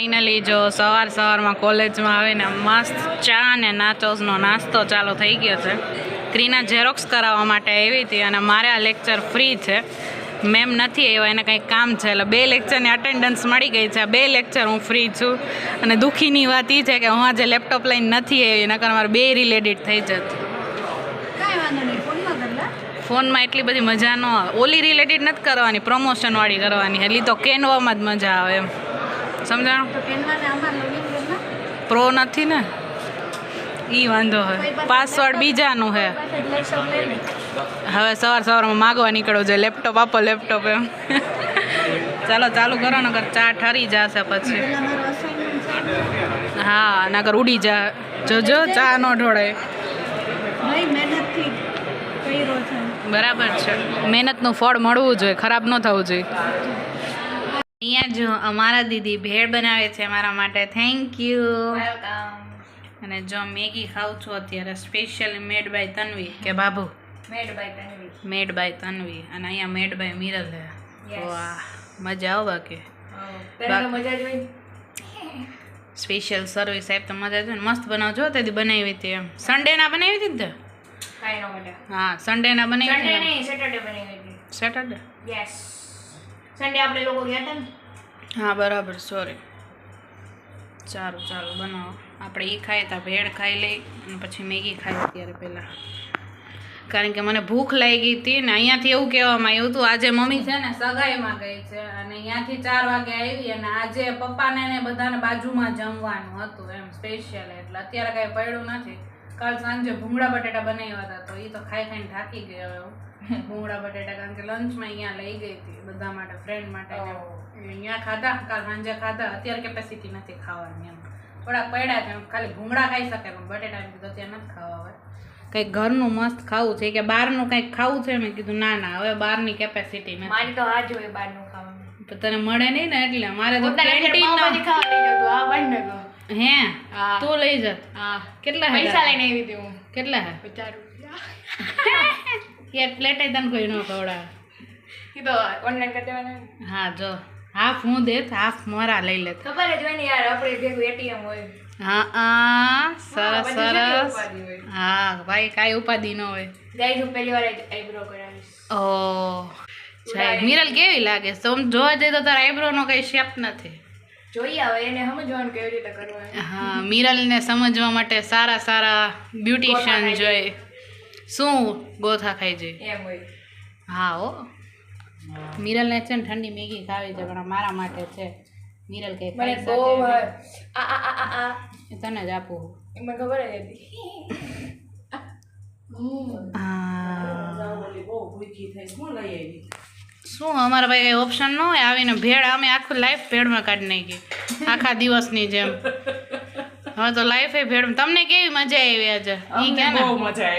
Finally જો સવારમાં કોલેજમાં આવીને મસ્ત ચા ને નાચોસનો નાસ્તો ચાલુ થઈ ગયો છે. ક્રીના ઝેરોક્સ કરાવવા માટે આવી હતી અને મારે આ લેક્ચર ફ્રી છે. મેમ નથી આવ્યા, એને કંઈક કામ છે એટલે 2 લેક્ચરની અટેન્ડન્સ મળી ગઈ છે. 2 લેક્ચર હું ફ્રી છું અને દુઃખીની વાત એ છે કે હું આજે લેપટોપ લઈને નથી આવી, નકર મારે 2 રીલ એડિટ થઈ જત. ફોનમાં એટલી બધી મજા ન આવે. ઓલી રીલ એડિટ નથી કરવાની, પ્રમોશનવાળી કરવાની, એટલી તો કેનવામાં જ મજા આવે એમ. સમજાણું? પ્રો નથી ને, ઈ વાંધો હે. પાસવર્ડ બીજાનું હે. હવે સવારમાં માગવા નીકળો છે લેપટોપ આપો, લેપટોપ એમ. ચાલો ચાલુ કરો, નકર ચા ઠરી જશે પછી. હા, નકર ઉડી જા. જોજો ચા ન ઢોળે. બરાબર છે, મહેનતનું ફળ મળવું જોઈએ, ખરાબ ન થવું જોઈએ. અહીંયા જો અમારા દીદી ભેળ બનાવે છે મારા માટે. Thank you. અને જો મેગી ખાઉં છું અત્યારે, સ્પેશિયલી મેડ બાય તન્વી. કે બાબુ? Made by Tanvi. અને અહીંયા મેડ બાય મિરલ છે. વાહ, મજા આવે બાકી. સ્પેશિયલ સર્વિસ સાહેબ તો મજા આવે ને. મસ્ત બનાવજો. તેથી બનાવી હતી એમ. સન્ડે ના બનાવી હતી ને? હા, સન્ડે ના બનાવી હતી. સેટરડે? યસ, સન્ડે આપણે લોકો ગયા હતા ને. હા બરાબર, સોરી. સારું ચાલો બનાવો. આપણે એ ખાઈએ તો ભેળ ખાઈ લઈ અને પછી મેગી ખાઈ અત્યારે પહેલાં, કારણ કે મને ભૂખ લાગી હતી ને. અહીંયાથી એવું કહેવામાં આવ્યું હતું આજે મમ્મી છે ને સગાઈમાં ગઈ છે અને અહીંયાથી 4 વાગે આવી અને આજે પપ્પાને ને બધાને બાજુમાં જમવાનું હતું એમ સ્પેશિયલ. એટલે અત્યારે કાંઈ પડ્યું નથી. કાલ સાંજે ભૂંગળા બટેટા બનાવ્યા હતા તો એ તો ખાઈ ખાઈને થાકી ગયા હવે. ભૂંગળા બટેટા કારણ કે લંચમાં અહીંયા લઈ ગઈ હતી બધા માટે, ફ્રેન્ડ માટે. અહીંયા ખાધા, કાલ સાંજે ખાધા. અત્યારે કેપેસિટી નથી ખાવાની એમ. થોડાક પડ્યા છે, ખાલી ભૂંગળા ખાઈ શકે પણ બટેટા કીધું અત્યારે નથી ખાવા. હવે કંઈક ઘરનું મસ્ત ખાવું છે કે બહારનું કંઈક ખાવું છે? મેં કીધું ના ના, હવે બહારની કેપેસિટી નથી. મારી તો આ જોઈએ બહારનું ખાવાનું. તને મળે નહીં ને એટલે મારે તો કેન્ટીનમાં ખાવા. હે તું લઈ જત? કેટલા પૈસા લઈને આવી હતી હું. કેટલા હે? 50 રૂપિયા. એક પ્લેટ તને કોઈ ન ખવડાવે. કીધો ઓનલાઈન કરી દેવાના. હા જો, હાફ હું દેત, હાફ મારા લઈ લેત. ખબર જ હોય ને યાર, આપણે ભેગું એટીએમ હોય. હા સરસ સરસ. હા ભાઈ, કાંઈ ઉપાધિ ન હોય. ગાઈસ હું પહેલી વાર આઈબ્રો કરાવીશ. ઓહ મિરલ કેવી લાગે? જોવા જઈએ તો તારા આઈબ્રો નો કઈ શેપ નથી. જોઈએ હવે એને સમજવાનું કેવી રીતે કરવાનું. હા, મિરલને સમજવા માટે સારા બ્યુટિશિયન જોઈએ. શું ગોથા ખાઈ જાય એમ હોય. હા હો, મિરલને છે ને ઠંડી મેગી ખાવી છે પણ મારા માટે છે. મિરલ કે ખાઈ શકે તને જ આપું. મને ખબર જ હતી. શું અમારા ભાઈ કઈ ઓપ્શન ન હોય? આવીને ભેળ, અમે આખું લાઈફ ભેળમાં કાઢી નાખી આખા દિવસની જેમ. હવે તો લાઈફ ભેળ. તમને કેવી મજા આવી આજે? ઈ કે ને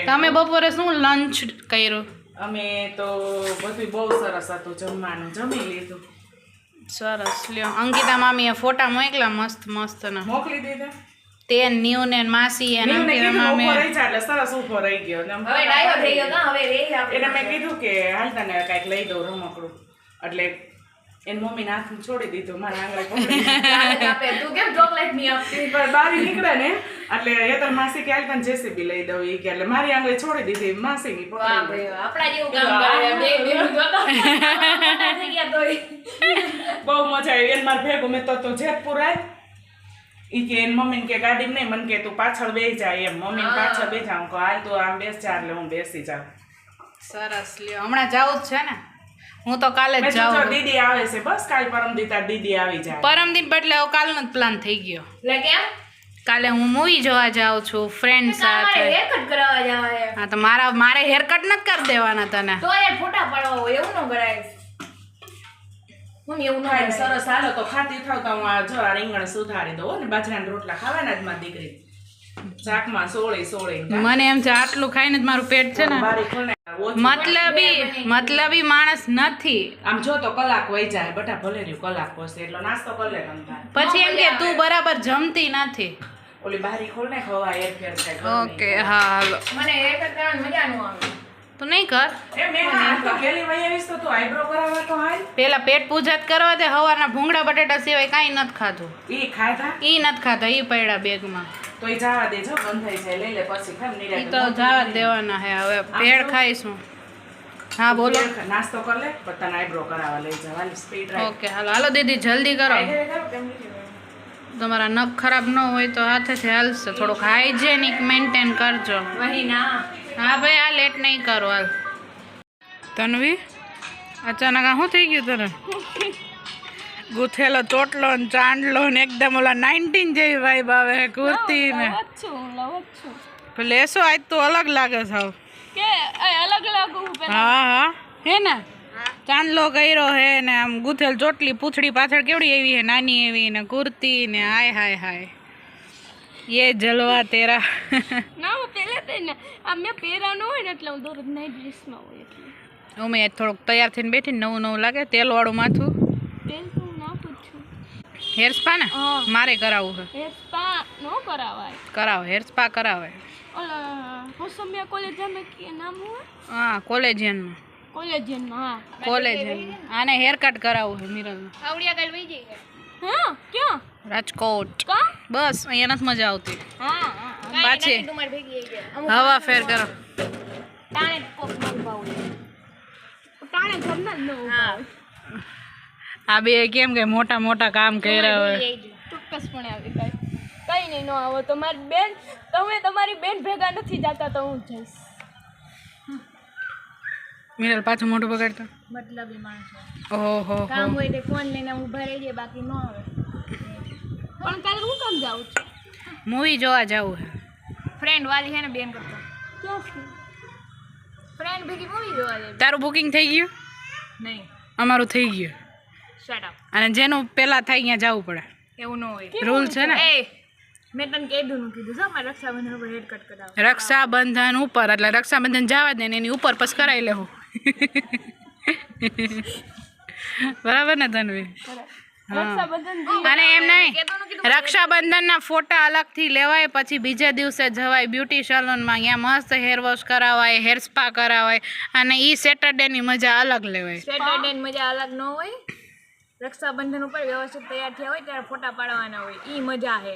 તમે બપોરે શું લંચ કર્યું? અમે તો બધું બહુ સરસ હતું જમવાનું, જમી લીધું. સરસ લ્યો. અંકિતા મામીએ ફોટા મોકલા મસ્ત મસ્ત ના મોકલી દીધા. તે ન્યુ ને માસી એને અંકિતા મામી એટલે સરસ ઉભો રહી ગયો. હવે ડાયો થઈ ગયો. હવે એને મેં કીધું કે હાલ તને કાંઈક લઈ દઉં રમકડું, એટલે એની મમ્મીને હાથમાં છોડી દીધું. મારા આંગળે તું કેમ ચોકલેટ નહીં આપતી? પણ બારી નીકળે ને એટલે હેતર માસી કે હાલ તને જેસીબી લઈ દઉં. એ કે એટલે મારી આંગળે છોડી દીધી માસીની. આપણા જેવું કામ કરે બે જોતો થઈ ગયા તોય બહુ મજા આવી. એને મારે ભેગું મેં તો જેતપુર આય ઈ કે એની મમ્મીને કે ગાડી નહીં, મને કે તું પાછળ બેસી જાય એમ. મમ્મીને પાછળ બેસા. હું કહું હાલ તું આમ બેસ જા, એટલે હું બેસી જાઉં. સરસ લ્યો. હમણાં જાવું જ છે ને? હું તો કાલે જ જાઉં. દીદી આવે છે બસ. કાલ પરમદી તાર દીદી આવી જાય. પરમદિન બદલે હવે કાલનો જ પ્લાન થઈ ગયો. એટલે કેમ? કાલે હું મૂવી જોવા જાઉં છું ફ્રેન્ડ સાથે. હેરકટ કરાવવા જવાય. હા તો મારે હેરકટ નથી કરી દેવાના તને. તો યાર ફોટા પાડવા હોય એવું ન કરાય. મમ્મી એવું ન થાય. સરસ હાલો તો ખાતી થાવ તો હું જો આ રીંગણ સુધારી દઉં ને. બાજરાના રોટલા ખાવાના જ મારી દીકરી શાકમાં સોળી. મને એમ છે આટલું ખાઈને જ મારું પેટ છે ને મતલબી માણસ નથી. આમ જો તો કલાક વહી જાય બટા, ભલે રહ્યું કલાક પછી એટલો નાસ્તો કરી લે. પછી એમ કે તું બરાબર જમતી નથી. ઓલી બારી ખોલ ને ખવા એર ફેર થાય. ઓકે હા હાલો. મને એક કરવાની મજા ન આવે. તું નહીં કર એ મેં આ તો ગેલી વઈ આવીશ તો તું આઈબ્રો કરાવવા તો હાલ. પેલા પેટ પૂજા જ કરવા દે. હવારના ભૂંગળા બટેટા સિવાય કાંઈ નથી ખાધું. ઈ ખાધા ઈ નથી ખાધા, ઈ પડ્યા બેગમાં. તો ઈ જવા દેજો, બંધ થઈ જાય. લઈ લે પછી ખામ ઈ નિરાંતે. તો જવા જ દેવાના હે. હવે ભેળ ખાઈશું. હા બોલો. નાસ્તો કર લે, પછી તને આઈબ્રો કરાવવા લઈ જાવ. હાલ સ્પીડ રાખ. ઓકે હાલો હાલો દીદી જલ્દી કરો. તમારા નખ ખરાબ ન હોય તો હાથેથી હાલશે. થોડુંક હાઇજેનિક મેન્ટેન કરજો. વહી ના. હા ભાઈ આ લેટ નહીં કરો હાલ. તન્વી અચાનક આ શું થઈ ગયું તને? ગુથેલો ચોટલો ને ચાંદલો ને એકદમ ઓલા 19 જેવી વાઈબ આવે હે કુર્તી ને. લેસો આજ તો અલગ લાગે સાવ. કે અલગ લાગુ હા હા હે ને ચાંદલો કર્યો હે ને આમ ગુથેલ ચોટલી પૂંછડી પાછળ કેવડી એવી હે નાની એવી ને કુર્તી ને હાય હાય હાય ये जलवा तेरा. ના હું પહેલા તો ને આ મેં પહેરા ન હોય ને એટલે હું દરરોજ નાઈટ ડ્રેસમાં હોય એટલે હું મેં થોડુંક તૈયાર થઈને બેઠી ને નવું નવું લાગે તેલવાળું માથું. તેલ તો હું નાખું જ છું. હેર સ્પા ને હા. મારે કરાવવું છે. હેર સ્પા નો કરાવાય. કરાવો હેર સ્પા કરાવે. ઓલા હોસમિયા કોલેજમાં કે નામ હોય હા કોલેજિયનમાં. કોલેજમાં હા કોલેજિયન આને હેર કટ કરાવવું છે મિરલ. આવડિયા ગલ વઈ જઈએ હા ક્યાં રાજકોટ. કા બસ અહીંયા નથી મજા આવતી. હા પાછી તમાર ભેગી આવી જાય હવા ફેર કરો. તાણે કોક નો ઉભા હોય તાણે ઘરના જ ન ઉભા હોય આ બે કેમ કે મોટા મોટા કામ કર્યા હોય. ચોક્કસપણે આવે કઈ નહીં ન આવો તમારી બેન તમે તમારી બેન ભેગા નથી જતા તો હું જઈશ મિરલ પાછું મોટું બગાડતો. મતલબ એ માણસો ઓહો કામ હોય તે ફોન લઈને ઊભા રહી જાય બાકી ન આવે પણ કાલે હું કામ જાઉં છું મૂવી જોવા જવું છે. ફ્રેન્ડ વાલી છે ને બેન કરતો ક્યાં ફ્રેન્ડ ભેગી મૂવી જોવા જાય તારું બુકિંગ થઈ ગયું? નહીં અમારું થઈ ગયું. શટ અપ અને જેનું પહેલા થાય ત્યાં જવું પડે. એવું ન હોય રૂલ છે ને. એ મેં તને કીધું કીધું છે મારે રક્ષાબંધન ઉપર હેર કટ કરાવ રક્ષાબંધન ઉપર એટલે રક્ષાબંધન જવા દે ને એની ઉપર પછી કરાવી લેવું. બરાબર ને તન્વી? રક્ષાબંધન અને એમ નહીં રક્ષાબંધનના ફોટા અલગથી લેવાય પછી બીજા દિવસે જવાય બ્યુટી સલોનમાં ત્યાં મસ્ત હેર વોશ કરાવાય હેર સ્પા કરાવાય અને ઈ સેટરડેની મજા અલગ લેવાય. સેટરડે ની મજા અલગ ન હોય રક્ષાબંધન ઉપર વ્યવસ્થિત તૈયાર થયા હોય ત્યારે ફોટા પાડવાના હોય ઈ મજા છે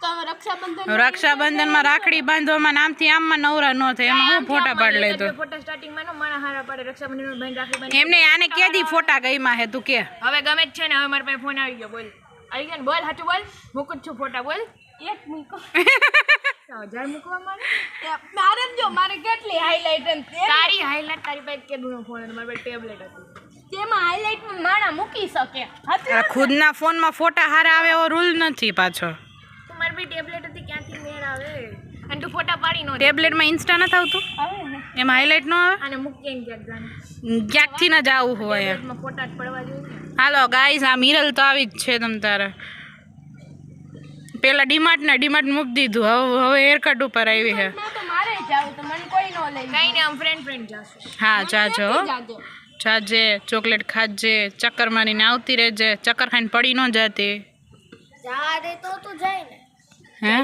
તો રક્ષાબંધનમાં રાખડી બાંધવામાં નામથી આમમાં નવરા ન થાય એમાં હું ફોટા પાડી લેતો. ફોટા સ્ટાર્ટિંગમાં નો માણા હારા પાડે રક્ષાબંધન બેન રાખડી બાંધી એમને આને કેદી ફોટા ગઈમાં હે તું કે? હવે ગમે જ છે ને હવે મારા પાસે ફોન આવી ગયો બોલ આવી ગયો ને બોલ સાચું બોલ મૂકું જ છું ફોટા બોલ એક મૂકો હજાર મૂકવા મારે જો મારે કેટલી હાઇલાઇટ તારી હાઇલાઇટ તારી પાસે કેદુનો ફોન હતો મારી પાસે ટેબ્લેટ હતું તેમાં હાઇલાઇટમાં માણા મૂકી શકે ખુદના ફોનમાં ફોટા હારા આવે એવો રૂલ નથી પાછો. મારી પાસે ટેબ્લેટ હતી ક્યાંથી મેળ આવે અને તું ફોટા પાડી નો ટેબ્લેટમાં ઇન્સ્ટા નથી આવતું આવે ને એમાં હાઇલાઇટ ન આવે અને મૂકીને ક્યાંક જાને ક્યાંકથી ન જવું હોય. ટેબ્લેટમાં ફોટા જ પડવા જોઈએ ને હાલો ગાઈઝ આ મિરલ તો આવી જ છે તમ તારે. પેલા ડીમાર્ટ મૂકી દીધું હવે હેરકટ ઉપર આવી છે. તો મારે જાવ તો મને કોઈ નો લઈ કઈ ને આમ ફ્રેન્ડ જાશું હા જાજો જાજે ચોકલેટ ખાજે ચક્કર મારીને આવતી રહેજે ચક્કર ખાઈને પડી ન જતી. જા દે તો તું જાય ને હે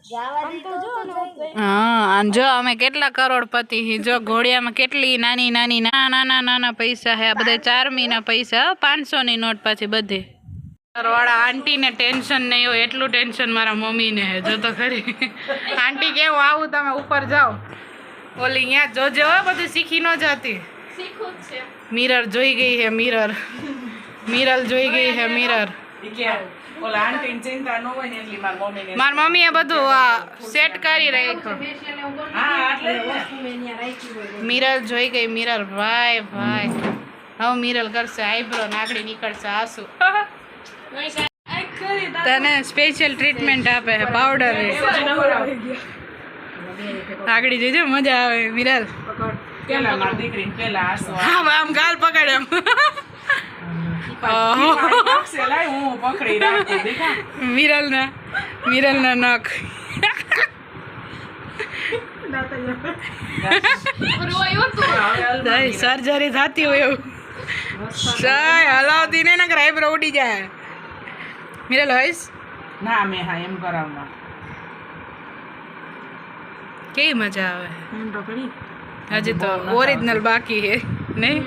જાવા દે તો જાય હા અને જો અમે કેટલા કરોડપતિ હી જો ઘોડિયામાં કેટલી નાની નાની નાના પૈસા હે આ બધા 4 મહિના પૈસા 500 ની નોટ પાછી બધી. વાળા આંટીને ટેન્શન નહીં હોય એટલું ટેન્શન મારા મમ્મીને હે જો તો ખરી. આંટી કેવું આવું તમે ઉપર જાઓ ઓલી અહીંયા જોજો બધું શીખી ન જતી. શીખું જ છે મિરર જોઈ ગઈ હે મિરર જોઈ ગઈ હે મિરર. ઈ કે ઓલા આંટીને ચિંતા ન હોય ને એટલી મારી મમ્મીને. મારી મમ્મીએ બધું સેટ કરી રાખ્યું. હા એટલે મિરર જોઈ ગઈ મિરર ભાઈ હવે મિરર કરશે આઈબ્રો નાગડી નીકળશે આંસુ. તને સ્પેશિયલ ટ્રીટમેન્ટ આપે છે પાવડર આગળ જજો મજા આવે મિરર. પેલા મારી દીકરીને પેલા આસો હા આમ ગાલ પકડે એમ લાય હું પકડી રાખું દેખા મિરલના નખ સર્જરી થતી હોય એવું હલાવતી ને નકર આઈબ્રો ઉડી જાય. મિરલ હોઈશ ના મેં હા એમ કરાવવા કેવી મજા આવે. હજી તો ઓરિજિનલ બાકી હે નહીં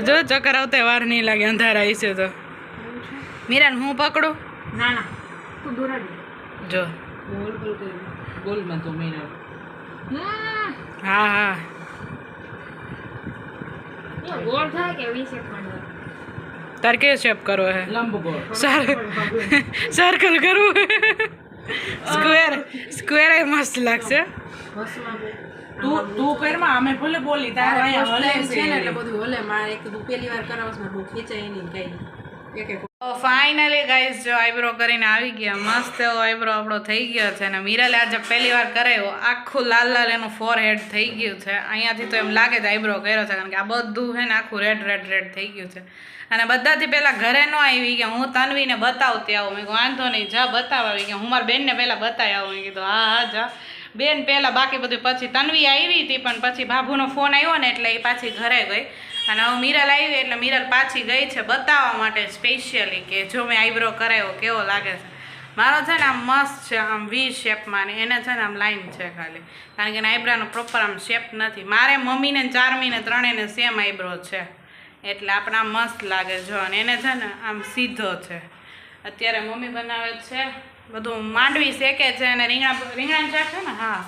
જો ચક્કર આવતે વાર નહીં લાગે અંધારા હશે તો મીરાને હું પકડું ના ના તું દોરાડી જો ગોલમાં તો મીરા હા હા એ ગોળ થાય કે 20 સેકન્ડ તાર કે શેપ કરવો હે લંબગોળ સર્કલ કરવું સ્ક્વેર એ મસ્ત લાગશે તું કરમાં અમે ભલે બોલી તારે અહીંયા હલે છે ને એટલે બધું હલે મારે એક તો પહેલી વાર કરાવસ ને બહુ ખેંચાય નહીં કઈ એક ફાઇનલી ગાઈસ જો આઈબ્રો કરીને આવી ગયા મસ્ત એવો આઈબ્રો આપણો થઈ ગયો છે અને મીરાલે આજે પહેલી વાર કરાવ્યો આખું લાલ લાલ એનું ફોરહેડ થઈ ગયું છે અહીંયાથી તો એમ લાગે છે આઈબ્રો કર્યો છે કારણ કે આ બધું છે ને આખું રેડ થઈ ગયું છે અને બધાથી પહેલાં ઘરે ન આવી કે હું તન્વીને બતાવતી આવું મેં કીધું વાંધો નહીં જા બતાવ આવી કે હું મારી બેનને પહેલાં બતાવી આવું મેં કીધું હા જા બેન પહેલાં બાકી બધું પછી તન્વી આવી હતી પણ પછી બાબુનો ફોન આવ્યો ને એટલે એ પાછી ઘરે ગઈ અને હવે મીરાલ આવી એટલે મીરાલ પાછી ગઈ છે બતાવવા માટે સ્પેશિયલી કે જો મેં આઈબ્રો કરાવ્યો કેવો લાગે છે મારો છે ને આમ મસ્ત છે આમ વી શેપમાં ને એને છે ને આમ લાઈન છે ખાલી કારણ કે એના આઈબ્રાનો પ્રોપર આમ શેપ નથી મારે મમ્મીને ચારમીને ત્રણેયને સેમ આઈબ્રો છે એટલે આપણે આમ મસ્ત લાગે જો અને એને છે ને આમ સીધો છે અત્યારે મમ્મી બનાવે છે બધું માંડવી શેકે છે અને રીંગણાનું શાક છે ને હા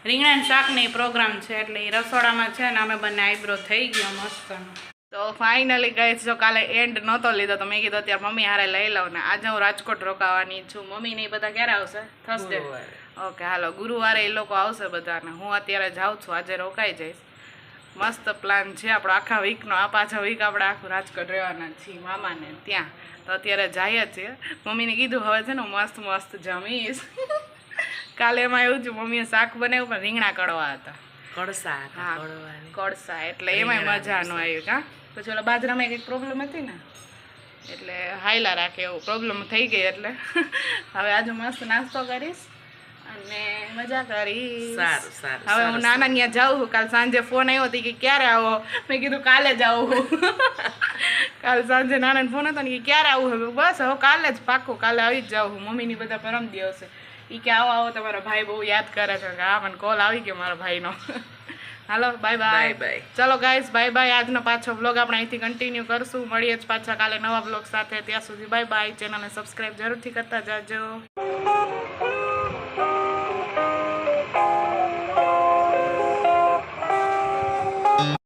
રીંગણાનું શાકની પ્રોગ્રામ છે એટલે એ રસોડામાં છે ને અમે બંને આઈબ્રો થઈ ગયો મસ્ત તો ફાઇનલી ગાઈસ જો કાલે એન્ડ નહોતો લીધો તો મેં કીધું અત્યારે મમ્મી હારે લઈ લઉં ને આજે હું રાજકોટ રોકાવાની છું મમ્મી ને એ બધા ક્યારે આવશે થર્સડે ઓકે હાલો ગુરુવારે એ લોકો આવશે બધાને હું અત્યારે જાઉં છું આજે રોકાઈ જઈશ મસ્ત પ્લાન છે આપણો આખા વીકનો આ પાછા વીક આપણે આખું રાજકોટ રહેવાના છીએ મામાને ત્યાં તો અત્યારે જઈએ છીએ મમ્મીને કીધું હવે છે ને મસ્ત જમીશ કાલે એમાં એવું છે મમ્મીએ શાક બનાવ્યું પણ રીંગણા કડવા હતા કડસા એટલે એમાંય મજા ન આવી કાં પછી ઓલા બાજરામાં કંઈક પ્રોબ્લેમ હતી ને એટલે હાયલા રાખે એવું પ્રોબ્લેમ થઈ ગઈ એટલે હવે આજે મસ્ત નાસ્તો કરીશ અને મજા કરીશ હવે હું નાના ત્યાં જાઉં છું કાલ સાંજે ફોન આવ્યો હતો કે ક્યારે આવો મેં કીધું કાલે જ આવું કાલ સાંજે નાનાને ફોન હતો ને કે ક્યારે આવું હવે બસ હવે કાલે જ પાક્કું કાલે આવી જ જાઉં છું મમ્મીની બધા પરમ દિવસે એ કે આવો તમારો ભાઈ બહુ યાદ કરે છે કે હા મને કોલ આવી ગયો મારા ભાઈનો હાલો બાય ચલો ગાઈસ બાય આજનો પાછો વ્લોગ આપણે અહીંથી કન્ટિન્યુ કરશું મળીએ જ પાછા કાલે નવા વ્લોગ સાથે ત્યાં સુધી બાય ચેનલને સબસ્ક્રાઈબ જરૂરથી કરતા જાજો